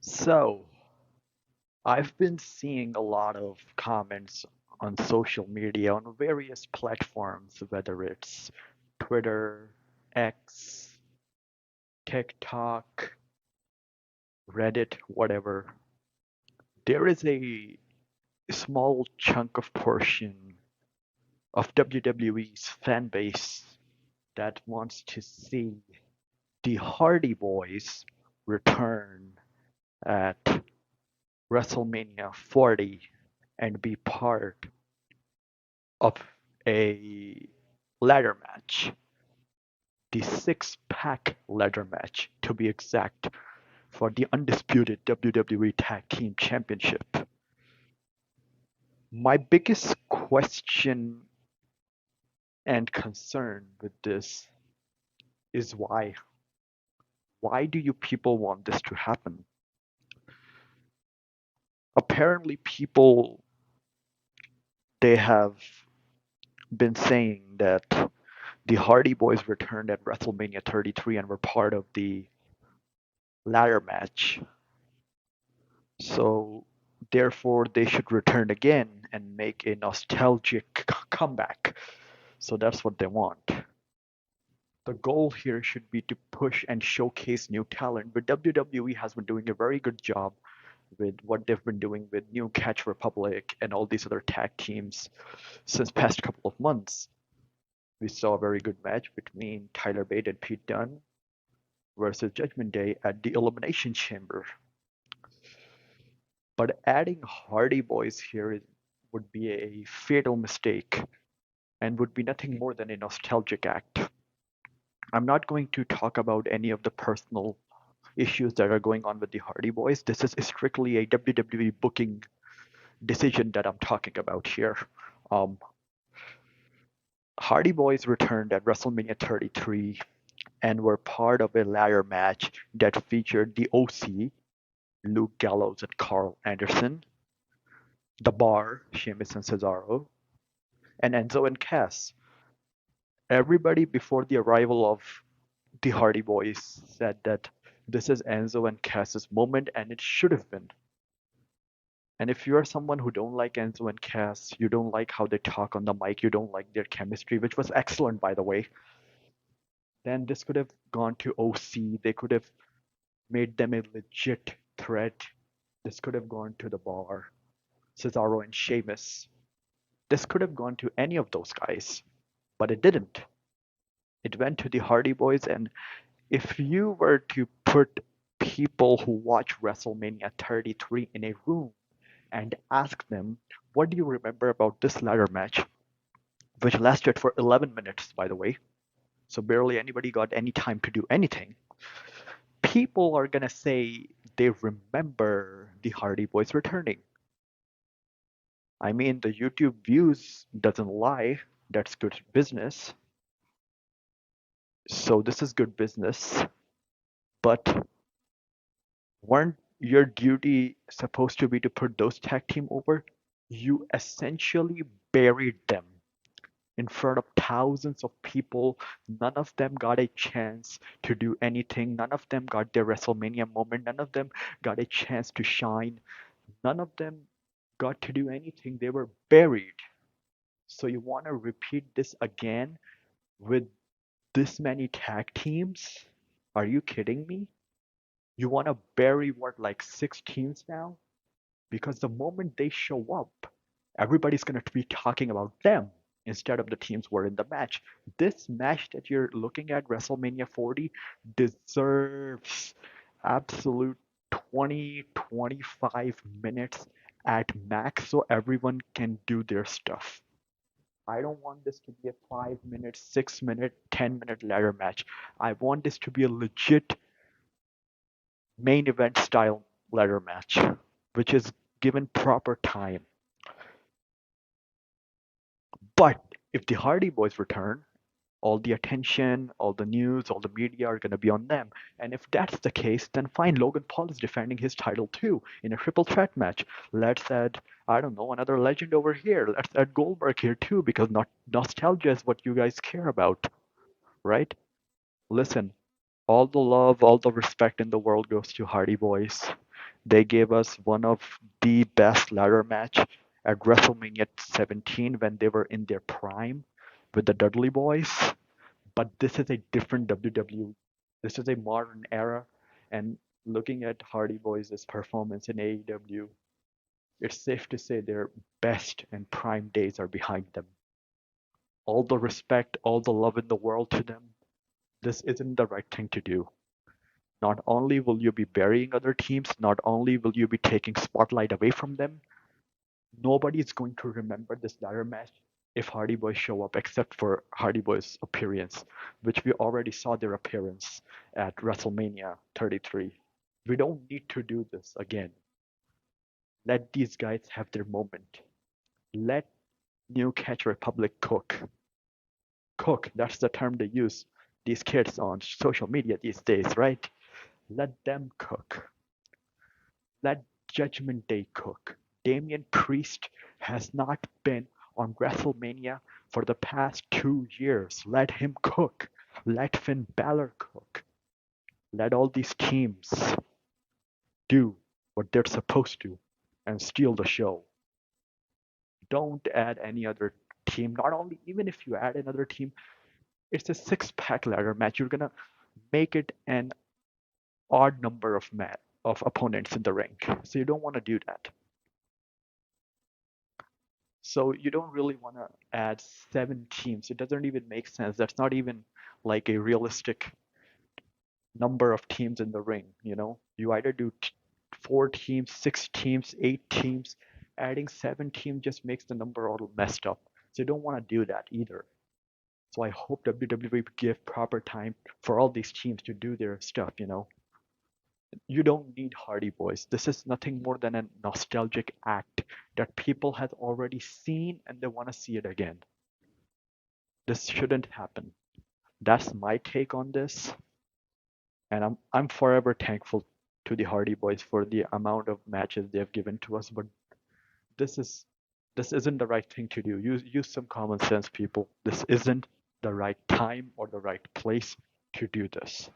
So, I've been seeing a lot of comments on social media on various platforms, whether it's Twitter, X, TikTok, Reddit, whatever. There is a small chunk of portion of WWE's fan base that wants to see the Hardy Boys return at WrestleMania 40 and be part of a ladder match, the six-pack ladder match to be exact, for the undisputed WWE Tag Team Championship. My biggest question and concern with this is why. Why do you people want this to happen? Apparently, people they have been saying that the Hardy Boys returned at WrestleMania 33 and were part of the ladder match. So therefore they should return again and make a nostalgic comeback. So that's what they want. The goal here should be to push and showcase new talent, but WWE has been doing a very good job with what they've been doing with New Catch Republic and all these other tag teams since past couple of months. We saw a very good match between Tyler Bate and Pete Dunne versus Judgment Day at the Elimination Chamber. But adding Hardy Boys here would be a fatal mistake and would be nothing more than a nostalgic act. I'm not going to talk about any of the personal issues that are going on with the Hardy Boys. This is strictly a WWE booking decision that I'm talking about here. Um, Hardy Boys returned at WrestleMania 33 and were part of a ladder match that featured the OC, Luke Gallows and Carl Anderson, The Bar, Sheamus and Cesaro, and Enzo and Cass. Everybody before the arrival of the Hardy Boys said that this is Enzo and Cass's moment, and it should have been. And if you're someone who don't like Enzo and Cass, you don't like how they talk on the mic, you don't like their chemistry, which was excellent by the way, then this could have gone to OC. They could have made them a legit threat. This could have gone to the Bar, Cesaro and Sheamus. This could have gone to any of those guys, but it didn't. It went to the Hardy Boys, and if you were to put people who watch WrestleMania 33 in a room and ask them, what do you remember about this ladder match, which lasted for 11 minutes, by the way, so barely anybody got any time to do anything, people are gonna say they remember the Hardy Boys returning. I mean, the YouTube views doesn't lie. That's good business. So this is good business. But weren't your duty supposed to be to put those tag team over? You essentially buried them in front of thousands of people. None of them got a chance to do anything. None of them got their WrestleMania moment. None of them got a chance to shine. None of them got to do anything. They were buried. So you want to repeat this again with this many tag teams? Are you kidding me? You want to bury what, like six teams now? Because the moment they show up, everybody's going to be talking about them instead of the teams who are in the match. This match that you're looking at, WrestleMania 40, deserves absolute 20-25 minutes at max so everyone can do their stuff. I don't want this to be a 5 minute, 6 minute, 10 minute ladder match. I want this to be a legit main event style ladder match, which is given proper time. But if the Hardy Boys return, all the attention, all the news, all the media are going to be on them. And if that's the case, then fine, Logan Paul is defending his title too in a triple threat match. Let's add, I don't know, another legend over here. Let's add Goldberg here too, because not nostalgia is what you guys care about, right? Listen, all the love, all the respect in the world goes to Hardy Boys. They gave us one of the best ladder match at WrestleMania 17 when they were in their prime with the Dudley Boys. But this is a different WWE. This is a modern era, and looking at Hardy Boys' performance in AEW, it's safe to say their best and prime days are behind them. All the respect, all the love in the world to them. This isn't the right thing to do. Not only will you be burying other teams, not only will you be taking spotlight away from them, nobody is going to remember this ladder match if Hardy Boys show up, except for Hardy Boys' appearance, which we already saw their appearance at WrestleMania 33. We don't need to do this again. Let these guys have their moment. Let New Catch Republic cook. Cook, that's the term they use, these kids on social media these days, right? Let them cook. Let Judgment Day cook. Damian Priest has not been on WrestleMania for the past 2 years. Let him cook. Let Finn Balor cook. Let all these teams do what they're supposed to and steal the show. Don't add any other team. Not only, even if you add another team, it's a six-pack ladder match. You're gonna make it an odd number of opponents in the ring. So you don't want to do that. So you don't really want to add 7 teams. It doesn't even make sense. That's not even like a realistic number of teams in the ring, you know? You either do 4 teams, 6 teams, 8 teams. Adding 7 teams just makes the number all messed up. So you don't want to do that either. So I hope WWE give proper time for all these teams to do their stuff, you know? You don't need Hardy Boys. This is nothing more than a nostalgic act that people have already seen and they want to see it again. This shouldn't happen. That's my take on this, and I'm forever thankful to the Hardy Boys for the amount of matches they have given to us. But this is this isn't the right thing to do. Use some common sense, people. This isn't the right time or the right place to do this.